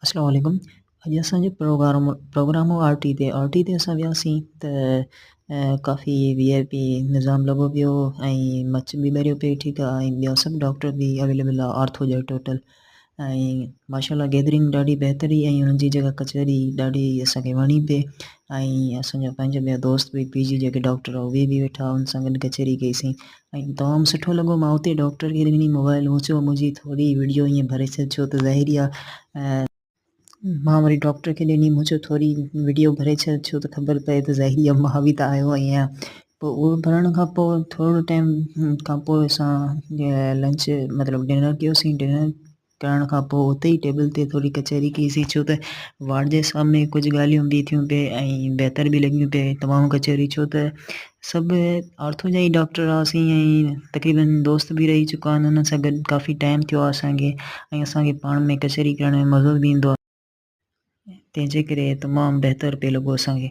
अस्सलाम वालेकुम। अॼु असांजे प्रोग्राम हो आर टी ते असां वियासीं त काफ़ी वीआईपी निज़ाम लॻो पियो ऐं मच बि ॿरियो पिए ठीकु आहे ऐं ॿिया सभु डॉक्टर बि अवेलेबल आहे आर्थो जा टोटल ऐं माशाल्लाह गैदरिंग ॾाढी बहितरी ऐं हुननि जी जेका कचहरी ॾाढी असांखे वणी पिए ऐं असांजा पंहिंजा ॿिया दोस्त बि पीजी जेके डॉक्टर उहे बि वेठा हुन सां गॾु कचहरी कईसीं ऐं तमामु सुठो लॻो। मां उते डॉक्टर खे ॾिनी मोबाइल मूं चयो मुंहिंजी थोरी वीडियो ईअं भरे छॾ छो त ज़ाहिरी आहे मां वरी डॉक्टर खे ॾिनी मूं चयो थोरी वीडियो भरे छॾ छो त ख़बर पए त ज़ाहिरी आहे मां बि त आयो आहियां। पोइ उहो भरण खां पोइ थोरो टाइम खां पोइ असां लंच मतिलबु डिनर कयोसीं। डिनर करण खां पोइ उते ई टेबल ते थोरी कचहरी कईसीं छो त वार्ड जे सामने कुझु ॻाल्हियूं बि थियूं पिए ऐं बहितर बि लॻियूं पिए तमामु कचहरी छो त सभु आर्थो जा ई डॉक्टर हुआसीं ऐं तक़रीबन दोस्त बि रही चुका आहिनि हुन सां गॾु काफ़ी टाइम थियो आहे असांखे ऐं असांखे पाण में कचहरी करण में मज़ो बि ईंदो आहे तंहिंजे करे तमामु बहितर पिए लॻो असांखे।